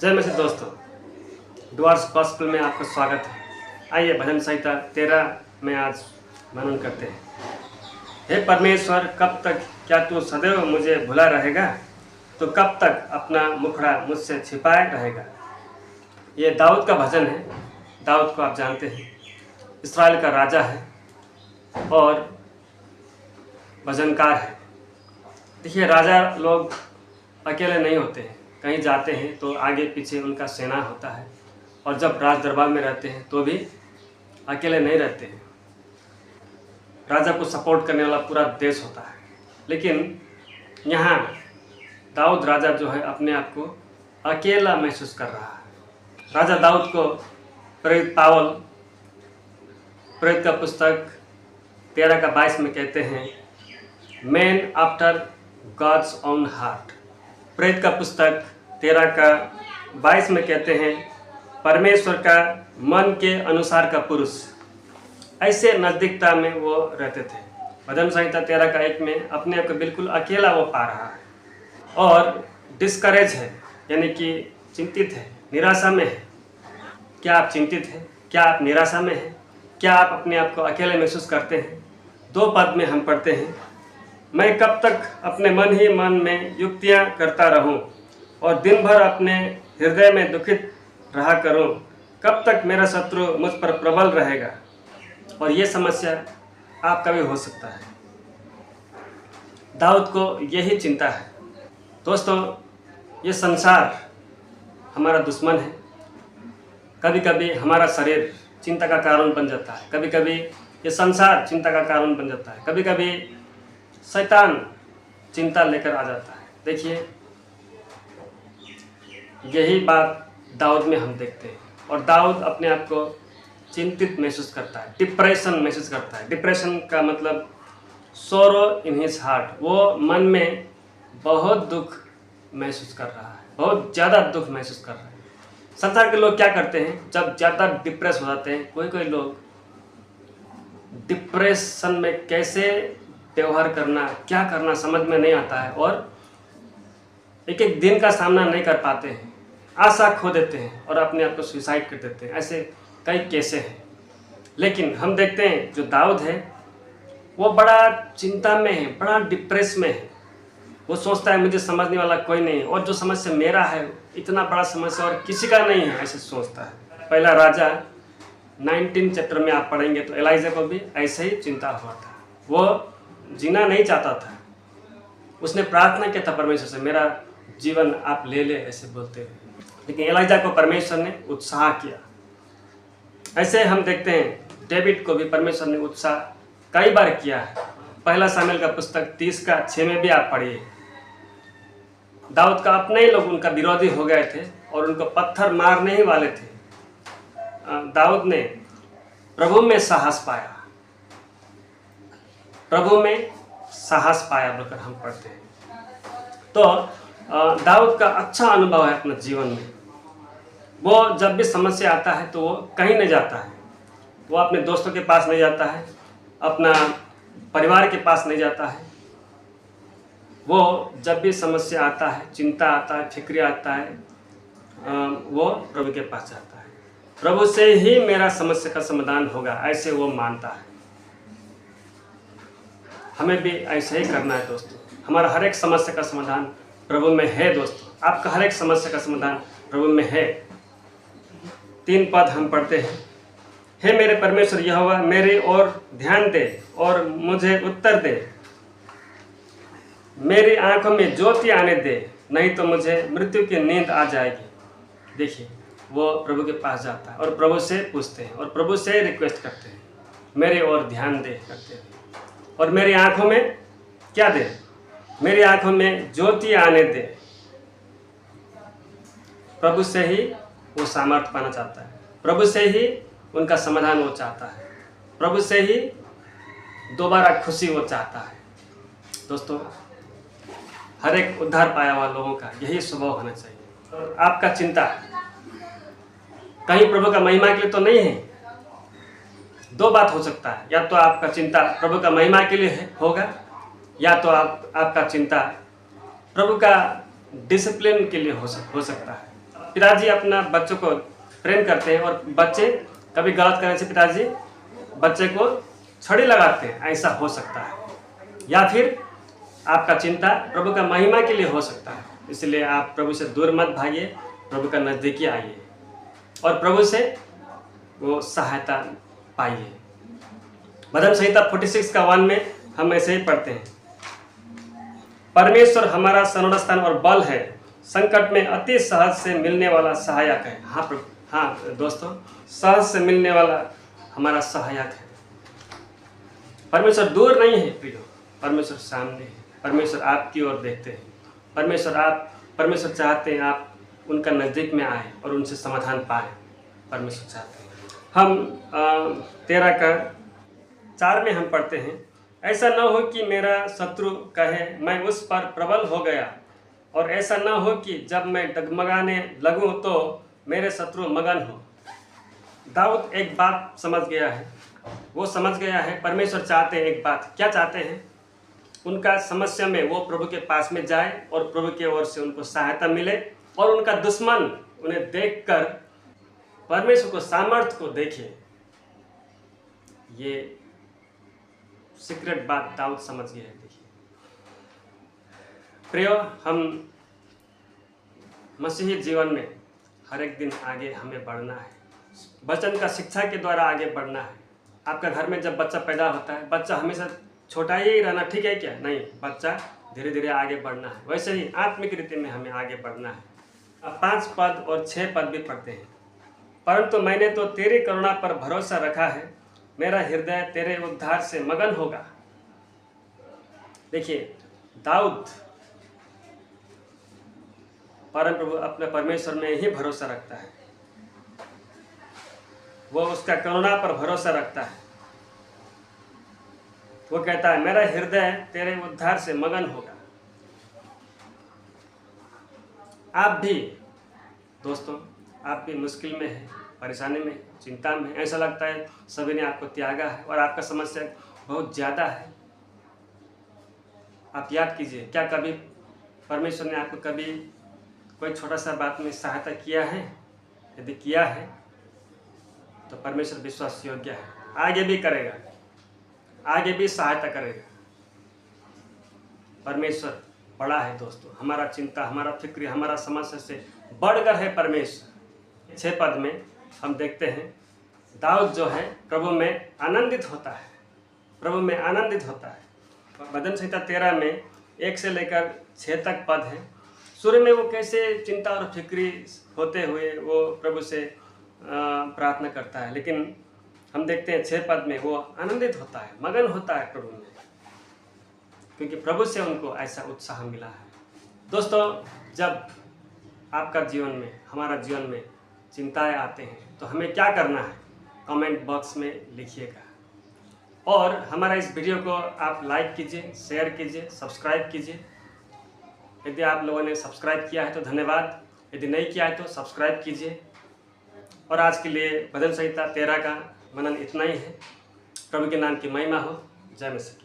जय मसीह दोस्तों, doors gospel में आपका स्वागत है। आइए भजन संहिता 13 में आज मनन करते हैं। हे परमेश्वर, कब तक क्या तू सदैव मुझे भुला रहेगा? तो कब तक अपना मुखड़ा मुझसे छिपाए रहेगा? ये दाऊद का भजन है। दाऊद को आप जानते हैं, इस्राएल का राजा है और भजनकार है। देखिए, राजा लोग अकेले नहीं होते हैं, कहीं जाते हैं तो आगे पीछे उनका सेना होता है, और जब राज दरबार में रहते हैं तो भी अकेले नहीं रहते हैं। राजा को सपोर्ट करने वाला पूरा देश होता है। लेकिन यहाँ दाऊद राजा जो है अपने आप को अकेला महसूस कर रहा है। राजा दाऊद को प्रेरित पावल प्रेरित का पुस्तक 13:22 में कहते हैं, man after God's own heart. प्रेरित का पुस्तक 13:22 में कहते हैं, परमेश्वर का मन के अनुसार का पुरुष। ऐसे नज़दीकता में वो रहते थे। भजन संहिता 13:1 में अपने आप को बिल्कुल अकेला वो पा रहा है और डिस्करेज है, यानी कि चिंतित है, निराशा में है। क्या आप चिंतित हैं? क्या आप निराशा में हैं? क्या आप अपने आप को अकेले महसूस करते हैं? 2 पद में हम पढ़ते हैं, मैं कब तक अपने मन ही मन में युक्तियां करता रहूं और दिन भर अपने हृदय में दुखित रहा करूं? कब तक मेरा शत्रु मुझ पर प्रबल रहेगा? और ये समस्या आपका भी हो सकता है। दाऊद को यही चिंता है। दोस्तों, ये संसार हमारा दुश्मन है। कभी कभी हमारा शरीर चिंता का कारण बन जाता है, कभी कभी ये संसार चिंता का कारण बन जाता है, कभी कभी शैतान चिंता लेकर आ जाता है। देखिए, यही बात दाऊद में हम देखते हैं, और दाऊद अपने आप को चिंतित महसूस करता है, डिप्रेशन महसूस करता है। डिप्रेशन का मतलब सोरो इन हिज हार्ट। वो मन में बहुत दुख महसूस कर रहा है, बहुत ज़्यादा दुख महसूस कर रहा है। संसार के लोग क्या करते हैं, जब ज़्यादा डिप्रेस हो जाते हैं, कोई लोग डिप्रेशन में कैसे व्यवहार करना, क्या करना समझ में नहीं आता है, और एक दिन का सामना नहीं कर पाते हैं, आशा खो देते हैं और अपने आप को सुसाइड कर देते हैं। ऐसे कई केसें हैं। लेकिन हम देखते हैं जो दाऊद है वो बड़ा चिंता में है, बड़ा डिप्रेस में है। वो सोचता है मुझे समझने वाला कोई नहीं, और जो समस्या मेरा है इतना बड़ा समस्या और किसी का नहीं है, ऐसे सोचता है। पहला राजा 19 चैप्टर में आप पढ़ेंगे तो एलाइजा को भी ऐसे ही चिंता हुआ था। वो जीना नहीं चाहता था। उसने प्रार्थना किया था परमेश्वर से, मेरा जीवन आप ले ले, ऐसे बोलते हुए। लेकिन एलाइजा को परमेश्वर ने उत्साह किया। ऐसे हम देखते हैं डेविड को भी परमेश्वर ने उत्साह कई बार किया है। पहला शामुएल का पुस्तक 30:6 में भी आप पढ़िए। दाऊद का अपने ही लोग उनका विरोधी हो गए थे और उनको पत्थर मारने ही वाले थे। दाऊद ने प्रभु में साहस पाया, प्रभु में साहस पाया बोलकर हम पढ़ते हैं। तो दाऊद का अच्छा अनुभव है अपने जीवन में। वो जब भी समस्या आता है तो वो कहीं नहीं जाता है, वो अपने दोस्तों के पास नहीं जाता है, अपना परिवार के पास नहीं जाता है। वो जब भी समस्या आता है, चिंता आता है, फिक्र आता है, वो प्रभु के पास जाता है। प्रभु से ही मेरा समस्या का समाधान होगा, ऐसे वो मानता है। हमें भी ऐसे ही करना है दोस्तों। हमारा हर एक समस्या का समाधान प्रभु में है दोस्तों। आपका हर एक समस्या का समाधान प्रभु में है। 3 पद हम पढ़ते हैं, हे मेरे परमेश्वर यहोवा, मेरी ओर ध्यान दे और मुझे उत्तर दे। मेरी आंखों में ज्योति आने दे, नहीं तो मुझे मृत्यु की नींद आ जाएगी। देखिए, वो प्रभु के पास जाता है और प्रभु से पूछते हैं और प्रभु से रिक्वेस्ट करते हैं, मेरे ओर ध्यान दे करते हैं। और मेरी आंखों में क्या दे? मेरी आंखों में ज्योति आने दे। प्रभु से ही वो सामर्थ्य पाना चाहता है, प्रभु से ही उनका समाधान वो चाहता है, प्रभु से ही दोबारा खुशी वो चाहता है। दोस्तों, हर एक उद्धार पाया हुआ लोगों का यही स्वभाव होना चाहिए। और आपका चिंता कहीं प्रभु का महिमा के लिए तो नहीं है। 2 बात हो सकता है, या तो आपका चिंता प्रभु का महिमा के लिए होगा, या तो आपका चिंता प्रभु का डिसिप्लिन के लिए हो सकता है। पिताजी अपना बच्चों को प्रेम करते हैं और बच्चे कभी गलत करने से पिताजी बच्चे को छड़ी लगाते हैं, ऐसा हो सकता है। या फिर आपका चिंता प्रभु का महिमा के लिए हो सकता है, इसलिए आप प्रभु से दूर मत भागिए, प्रभु का नज़दीकी आइए और प्रभु से वो सहायता पाइए। भजन संहिता 46 का 1 में हम ऐसे ही पढ़ते हैं, परमेश्वर हमारा सनोरा स्थान और बल है, संकट में अति सहज से मिलने वाला सहायक है। हाँ प्रभु, हाँ दोस्तों, सहज से मिलने वाला हमारा सहायक है। परमेश्वर दूर नहीं है प्रियो, परमेश्वर सामने है। परमेश्वर आपकी ओर देखते हैं। परमेश्वर चाहते हैं आप उनका नज़दीक में आए और उनसे समाधान पाए। परमेश्वर चाहते हैं। हम 13 का 4 में हम पढ़ते हैं, ऐसा न हो कि मेरा शत्रु कहे मैं उस पर प्रबल हो गया, और ऐसा न हो कि जब मैं डगमगाने लगूं तो मेरे शत्रु मगन हो। दाऊद एक बात समझ गया है, वो समझ गया है परमेश्वर चाहते हैं एक बात, क्या चाहते हैं? उनका समस्या में वो प्रभु के पास में जाए और प्रभु की ओर से उनको सहायता मिले, और उनका दुश्मन उन्हें देखकर परमेश्वर को सामर्थ्य को देखे। ये सीक्रेट बात दाऊद समझ गया है। देखिए प्रियो, हम मसीही जीवन में हर एक दिन आगे हमें बढ़ना है, वचन का शिक्षा के द्वारा आगे बढ़ना है। आपका घर में जब बच्चा पैदा होता है, बच्चा हमेशा छोटा ही रहना ठीक है क्या? नहीं, बच्चा धीरे धीरे आगे बढ़ना है। वैसे ही आत्मिक रीति में हमें आगे बढ़ना है। अब 5 पद और 6 पद भी पढ़ते हैं, परंतु मैंने तो तेरी करुणा पर भरोसा रखा है, मेरा हृदय तेरे उद्धार से मगन होगा। देखिए दाऊद परम प्रभु अपने परमेश्वर में ही भरोसा रखता है, वो उसका करुणा पर भरोसा रखता है। वो कहता है मेरा हृदय तेरे उद्धार से मगन होगा। आप भी दोस्तों, आप भी मुश्किल में है, परेशानी में, चिंता में, ऐसा लगता है सभी ने आपको त्यागा है और आपका समस्या बहुत ज़्यादा है। आप याद कीजिए, क्या कभी परमेश्वर ने आपको कभी कोई छोटा सा बात में सहायता किया है? यदि किया है तो परमेश्वर विश्वास योग्य है, आगे भी करेगा, आगे भी सहायता करेगा। परमेश्वर बड़ा है दोस्तों, हमारा चिंता, हमारा फिक्र, हमारा समस्या से बढ़कर है परमेश्वर। 6 पद में हम देखते हैं दाऊद जो है प्रभु में आनंदित होता है, प्रभु में आनंदित होता है। भजन संहिता 13 में 1 से लेकर 6 तक पद है। शुरू में वो कैसे चिंता और फिक्री होते हुए वो प्रभु से प्रार्थना करता है, लेकिन हम देखते हैं 6 पद में वो आनंदित होता है, मगन होता है प्रभु में, क्योंकि प्रभु से उनको ऐसा उत्साह मिला है। दोस्तों, जब आपका जीवन में, हमारा जीवन में चिंताएं आते हैं तो हमें क्या करना है? कमेंट बॉक्स में लिखिएगा, और हमारा इस वीडियो को आप लाइक कीजिए, शेयर कीजिए, सब्सक्राइब कीजिए। यदि आप लोगों ने सब्सक्राइब किया है तो धन्यवाद, यदि नहीं किया है तो सब्सक्राइब कीजिए। और आज के लिए भजन संहिता 13 का मनन इतना ही है। प्रभु के नाम की महिमा हो। जय मसीह।